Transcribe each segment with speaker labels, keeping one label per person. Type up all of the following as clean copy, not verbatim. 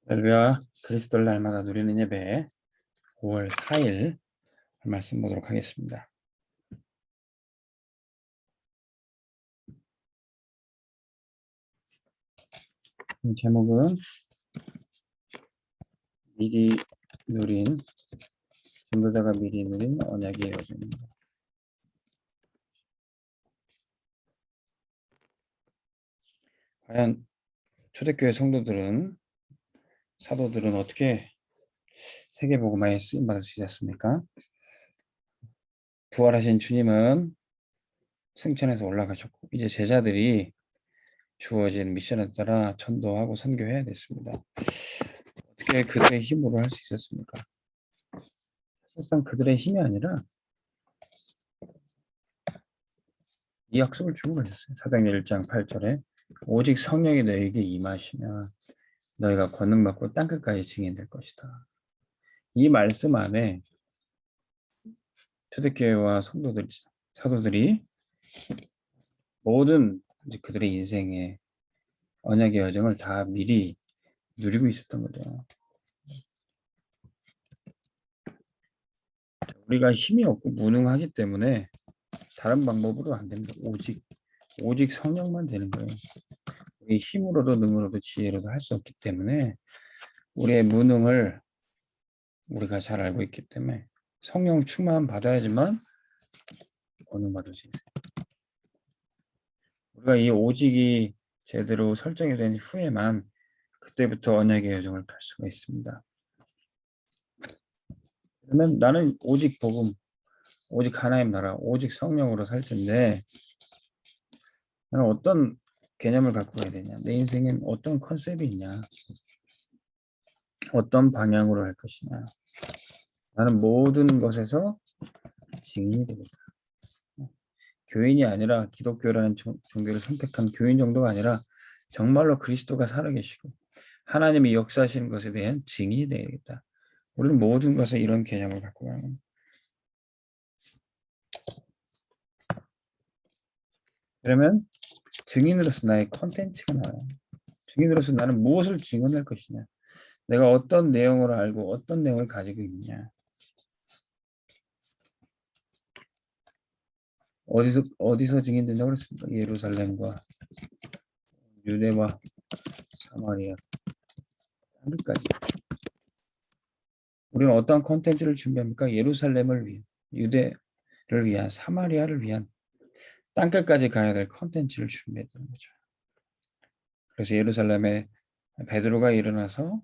Speaker 1: 할렐루야. 그리스도를 날마다 누리는 예배 5월 4일 말씀 보도록 하겠습니다. 제목은 미리 누린 전도자가 미리 누린 언약의 여정입니다. 과연 초대교회 성도들은 사도들은 어떻게 세계복음화에 쓰임받을 수 있었습니까? 부활하신 주님은 승천해서 올라가셨고 이제 제자들이 주어진 미션에 따라 전도하고 선교해야 됐습니다. 어떻게 그들의 힘으로 할 수 있었습니까? 사실상 그들의 힘이 아니라 이 약속을 주고 가셨어요. 사도행전 1장 8절에 오직 성령이 너에게 임하시면 너희가 권능받고 땅끝까지 증인될 것이다. 이 말씀 안에 초대교회와 성도들, 사도들이 모든 그들의 인생의 언약의 여정을 다 미리 누리고 있었던 거죠. 우리가 힘이 없고 무능하기 때문에 다른 방법으로 안 됩니다. 오직 성령만 되는 거예요. 우리 힘으로도 능으로도 지혜로도 할 수 없기 때문에 우리의 무능을 우리가 잘 알고 있기 때문에 성령 충만 받아야지만 권능받을 수 있어요. 우리가 이 오직이 제대로 설정이 된 후에만 그때부터 언약의 여정을 갈 수가 있습니다. 그러면 나는 오직 복음, 오직 하나님 나라, 오직 성령으로 살 텐데 나는 어떤 개념을 갖고 가야 되냐? 내 인생엔 어떤 컨셉이 있냐? 어떤 방향으로 할 것이냐? 나는 모든 것에서 증인이 되겠다. 교인이 아니라 기독교라는 종교를 선택한 교인 정도가 아니라 정말로 그리스도가 살아계시고 하나님이 역사하시는 것에 대한 증인이 되겠다. 우리는 모든 것에 이런 개념을 갖고 가는 겁니다. 그러면 증인으로서 나의 컨텐츠가 나와요. 증인으로서 나는 무엇을 증언할 것이냐. 내가 어떤 내용을 알고 어떤 내용을 가지고 있냐. 어디서 증인된다고 그랬습니까? 예루살렘과 유대와 사마리아 한국까지. 우리는 어떤 컨텐츠를 준비합니까? 예루살렘을 위한, 유대를 위한, 사마리아를 위한 땅끝까지 가야 될 컨텐츠를 준비했다는 거죠. 그래서 예루살렘에 베드로가 일어나서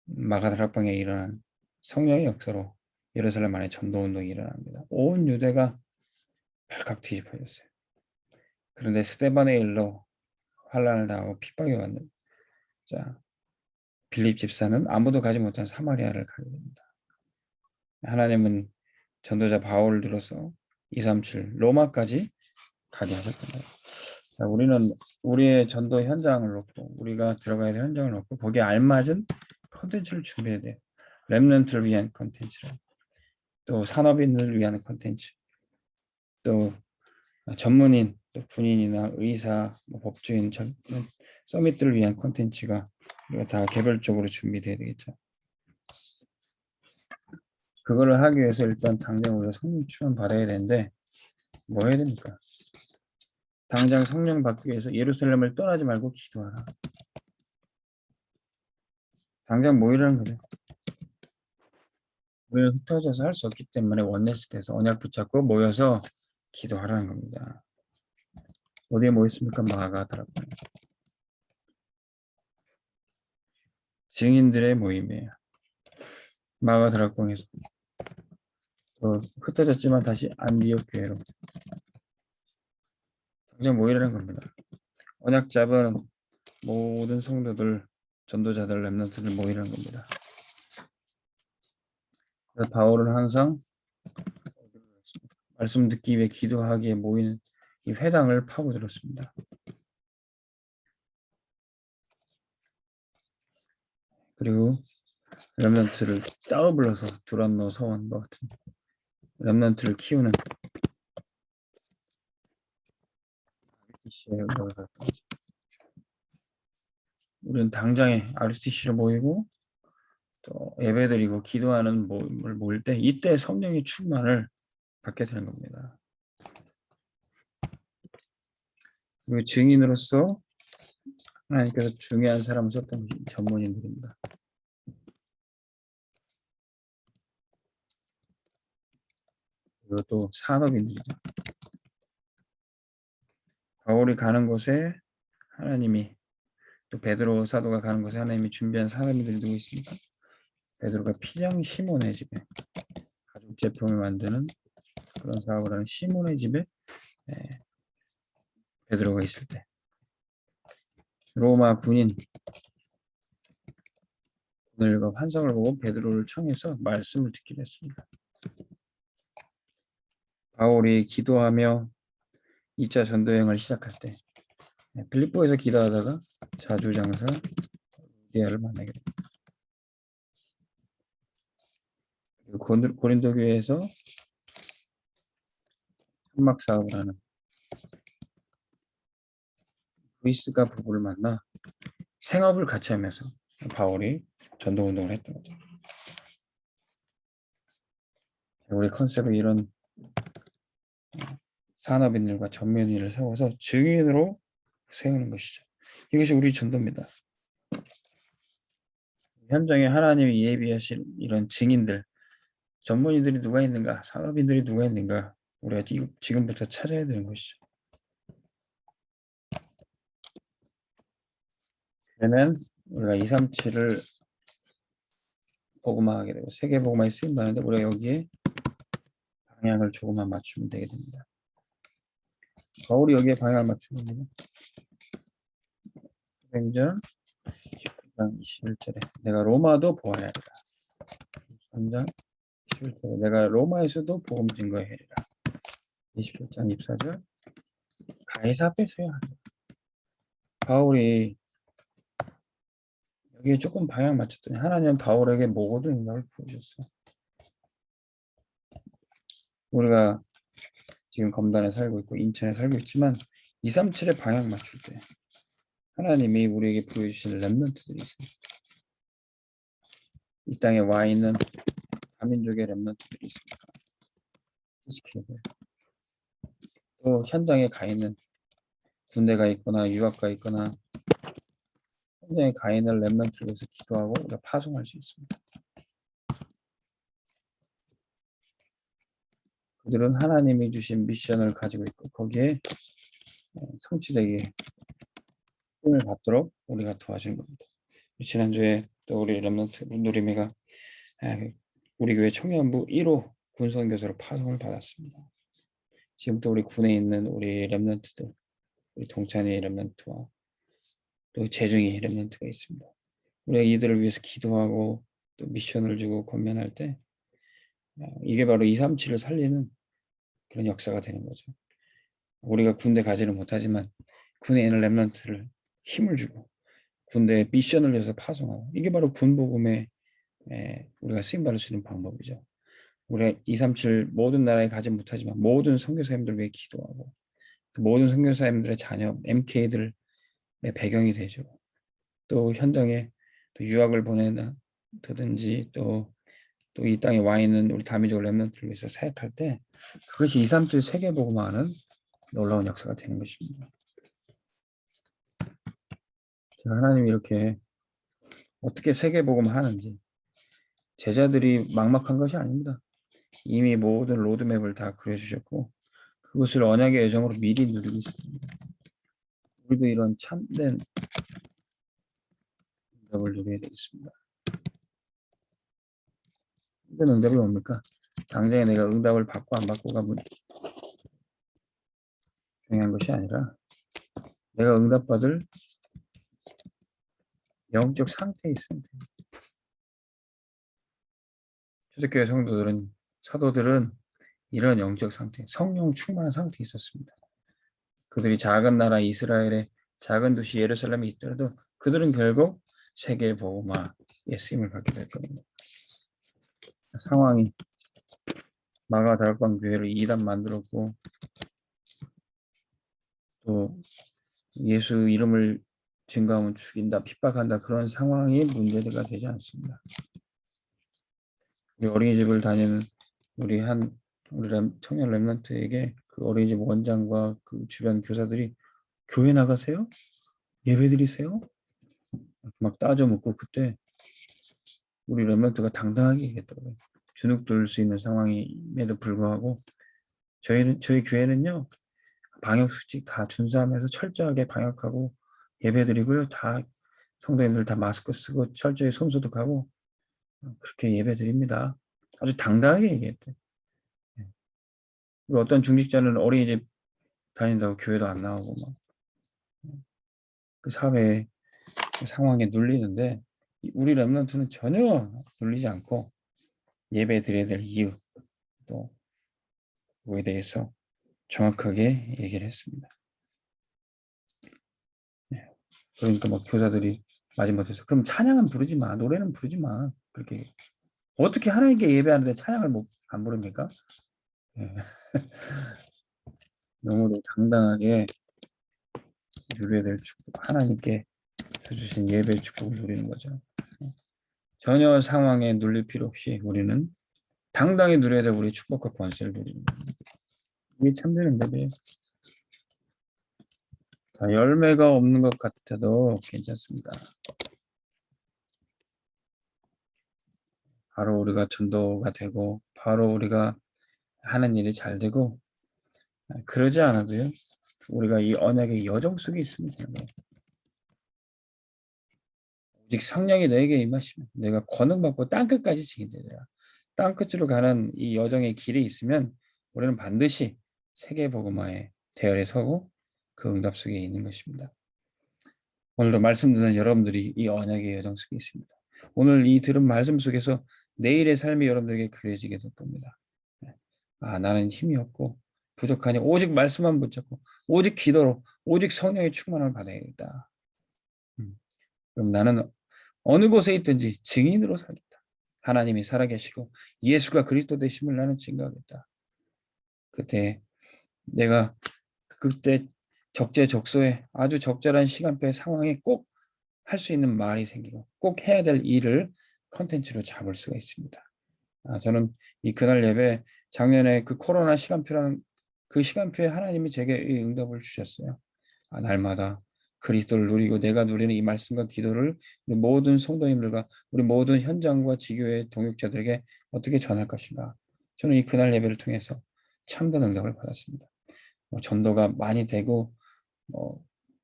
Speaker 1: 마가다락방에 일어난 성령의 역사로 예루살렘 안에 전도운동이 일어납니다. 온 유대가 발칵 뒤집어졌어요. 그런데 스데반의 일로 환란을 당하고 핍박을 받는 빌립 집사는 아무도 가지 못한 사마리아를 가게 됩니다. 하나님은 전도자 바울을 들어서 237 로마까지 가게 하셨던 거예요. 우리는 우리의 전도 현장을 놓고 우리가 들어가야 될 현장을 놓고 거기에 알맞은 컨텐츠를 준비해야 돼요. 렘넌트를 위한 컨텐츠를, 또 산업인을 위한 컨텐츠, 또 전문인, 또 군인이나 의사, 법조인, 서밋들을 위한 컨텐츠가 우리가 다 개별적으로 준비돼야 되겠죠. 그거를 하기 위해서 일단 당장 우리가 성령 충만 받아야 되는데 뭐 해야 됩니까? 당장 성령 받기 위해서 예루살렘을 떠나지 말고 기도하라. 당장 모이라는 거죠. 우리는 흩어져서 할 수 없기 때문에 원네스 돼서 언약 붙잡고 모여서 기도하라는 겁니다. 어디에 모였습니까? 마가다락방. 증인들의 모임이에요. 마가다락방에서 흩어졌지만 다시 안디옥 교회로 당장 모이라는 겁니다. 언약 잡은 모든 성도들, 전도자들, 렘넌트들 모이라는 겁니다. 그래서 바울은 항상 말씀 듣기 위해 기도하기에 모이는 이 회당을 파고들었습니다. 그리고 렘넌트를 따로 불러서 두란노 서원과 같은 렘넌트를 키우는 시에 올라갔던 거죠. 우리는 당장에 RCC로 모이고 또 예배드리고 기도하는 모임을 모일 때 이때 성령의 충만을 받게 되는 겁니다. 그리고 증인으로서 하나님께서 중요한 사람을 썼던 전문인들입니다. 그리고 또 산업인들이죠. 바울이 가는 곳에 하나님이 또 베드로 사도가 가는 곳에 하나님이 준비한 산업인들이 누구 있습니까? 베드로가 피장 시몬의 집에 가죽 제품을 만드는 그런 사업을 하는 시몬의 집에 베드로가 있을 때 로마 군인들과 환상을 보고 베드로를 청해서 말씀을 듣기로 했습니다. 바울이 기도하며 2차 전도여행을 시작할 때 필리포에서 기도하다가 자주장사 루디아를 만나게 됩니다. 그리고 고린도 교회에서 천막 사업을 하는 브리스가 부부를 만나 생업을 같이 하면서 바울이 전도 운동을 했던 거죠. 우리 컨셉은 이런 산업인들과 전면인을 세워서 증인으로 세우는 것이죠. 이것이 우리 전도입니다. 현장에 하나님이 예비하신 이런 증인들, 전문인들이 누가 있는가, 산업인들이 누가 있는가, 우리가 지금부터 찾아야 되는 것이죠. 그러면 우리가 237을 복음화하게 되고 세계 복음화에 쓰임 받는데 우리가 여기에 방향을 조금만 맞추면 되게 됩니다. 바울이 여기에 방향을 맞추는 겁니다. 사도행전 19장 21절에 내가 로마도 보아야 하리라. 3장 21절에 내가 로마에서도 복음 증거해야 하리라. 27장 24절 가이사 앞에 서야 하리라. 바울이 여기에 조금 방향 맞췄더니 하나님은 바울에게 모든 영광을 부으셨어요. 우리가 지금 검단에 살고 있고 인천에 살고 있지만 237에 방향 맞출 때 하나님이 우리에게 보여주신 렘넌트들이 있습니다. 이 땅에 와 있는 다민족의 렘넌트들이 있습니다. 또 현장에 가 있는 군대가 있거나 유학가 있거나 현장에 가 있는 렘넌트를 위해서 기도하고 우리가 파송할 수 있습니다. 그들은 하나님이 주신 미션을 가지고 있고 거기에 성취되게 힘을 받도록 우리가 도와주는 겁니다. 지난주에 또 우리 렘넌트 누리미가 우리 교회 청년부 1호 군선교사로 파송을 받았습니다. 지금 또 우리 군에 있는 우리 렘넌트들, 우리 동찬이 렘넌트와 또 재중이 렘넌트가 있습니다. 우리가 이들을 위해서 기도하고 또 미션을 주고 권면할 때 이게 바로 237을 살리는 그런 역사가 되는 거죠. 우리가 군대 가지는 못하지만 군에 있는 렘넌트를 힘을 주고 군대의 미션을 위해서 파송하고 이게 바로 군복음의 우리가 쓰임받을 수 있는 방법이죠. 우리가 237 모든 나라에 가지 못하지만 모든 선교사님들 위해 기도하고 모든 선교사님들의 자녀 MK들의 배경이 되죠. 또 현장에 또 유학을 보내든지 또 이 땅에 와 있는 우리 다민족 렘넌트를 위해서 사역할 때 그것이 237 세계복음화하는 놀라운 역사가 되는 것입니다. 하나님이 이렇게 어떻게 세계복음화하는지 제자들이 막막한 것이 아닙니다. 이미 모든 로드맵을 다 그려주셨고 그것을 언약의 예정으로 미리 누리고 있습니다. 우리도 이런 참된 응답을 누려야 되겠습니다. 참된 응답이 뭡니까? 당장에 내가 응답을 받고 안 받고가 중요한 것이 아니라 내가 응답받을 영적 상태에 있습니다. 초대교회 성도들은 사도들은 이런 영적 상태, 성령 충만한 상태에 있었습니다. 그들이 작은 나라 이스라엘의 작은 도시 예루살렘에 있더라도 그들은 결국 세계 복음화의 쓰임을 받게 될 겁니다. 상황이 마가 다락방 교회를 2단 만들었고 또 예수 이름을 증거하면 죽인다, 핍박한다 그런 상황이 문제가 되지 않습니다. 우리 어린이집을 다니는 우리 청년 랩런트에게 그 어린이집 원장과 그 주변 교사들이 교회 나가세요? 예배 드리세요? 막 따져 묻고 그때 우리 랩런트가 당당하게 얘기했더라고요. 주눅 들 수 있는 상황임에도 불구하고 저희 교회는요 방역 수칙 다 준수하면서 철저하게 방역하고 예배드리고요. 다 성도님들 다 마스크 쓰고 철저히 손소독하고 그렇게 예배드립니다. 아주 당당하게 얘기했대. 그리고 어떤 중직자는 어린이집 다닌다고 교회도 안 나오고 막 그 사회 상황에 눌리는데 우리 랩런트는 전혀 눌리지 않고 예배 드려야 될 이유 또 그거에 대해서 정확하게 얘기를 했습니다. 그러니까 막 교사들이 마지막에서 그럼 찬양은 부르지 마, 노래는 부르지 마. 그렇게 어떻게 하나님께 예배하는데 찬양을 안 부릅니까? 예. 너무도 당당하게 누려야 될 축복, 하나님께 주신 예배의 축복을 누리는 거죠. 전혀 상황에 눌릴 필요 없이 우리는 당당히 누려야 될 우리 축복과 권세를 누리는 겁니다. 이게 참되는 예배예요. 열매가 없는 것 같아도 괜찮습니다. 바로 우리가 전도가 되고 바로 우리가 하는 일이 잘 되고 그러지 않아도요. 우리가 이 언약의 여정 속에 있으면 되는 거예요. 오직 성령이 너에게 임하시면 내가 권능받고 땅끝까지 증인되리라. 땅끝으로 가는 이 여정의 길에 있으면 우리는 반드시 세계복음화의 대열에 서고 그 응답 속에 있는 것입니다. 오늘도 말씀 듣는 여러분들이 이 언약의 여정 속에 있습니다. 오늘 이 들은 말씀 속에서 내일의 삶이 여러분들에게 그려지게 될 겁니다. 나는 힘이 없고 부족하니 오직 말씀만 붙잡고 오직 기도로 오직 성령의 충만을 받아야겠다. 그럼 나는 어느 곳에 있든지 증인으로 살겠다. 하나님이 살아계시고 예수가 그리스도 되심을 나는 증거하겠다. 그때 내가 그때 적재적소에 아주 적절한 시간표의 상황에 꼭 할 수 있는 말이 생기고 꼭 해야 될 일을 컨텐츠로 잡을 수가 있습니다. 저는 이 그날 예배 작년에 그 코로나 시간표라는 그 시간표에 하나님이 제게 이 응답을 주셨어요. 날마다 그리스도를 누리고 내가 누리는 이 말씀과 기도를 우리 모든 성도님들과 우리 모든 현장과 지교회 동역자들에게 어떻게 전할 것인가. 저는 이 그날 예배를 통해서 참된 응답을 받았습니다. 전도가 많이 되고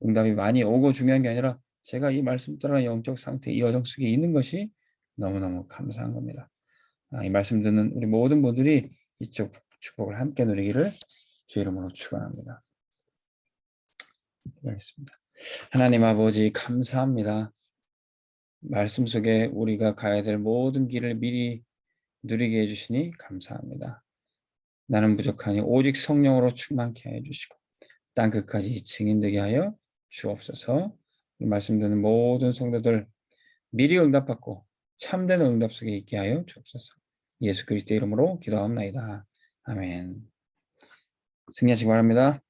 Speaker 1: 응답이 많이 오고 중요한 게 아니라 제가 이 말씀 따라 영적 상태, 이 여정 속에 있는 것이 너무너무 감사한 겁니다. 이 말씀 듣는 우리 모든 분들이 이쪽 축복을 함께 누리기를 주의 이름으로 축원합니다. 기도하겠습니다. 하나님 아버지 감사합니다. 말씀 속에 우리가 가야 될 모든 길을 미리 누리게 해주시니 감사합니다. 나는 부족하니 오직 성령으로 충만케 해주시고 땅끝까지 증인되게 하여 주옵소서. 이 말씀 듣는 모든 성도들 미리 응답받고 참된 응답 속에 있게 하여 주옵소서. 예수 그리스도의 이름으로 기도합니다. 아멘. 승리하시기 바랍니다.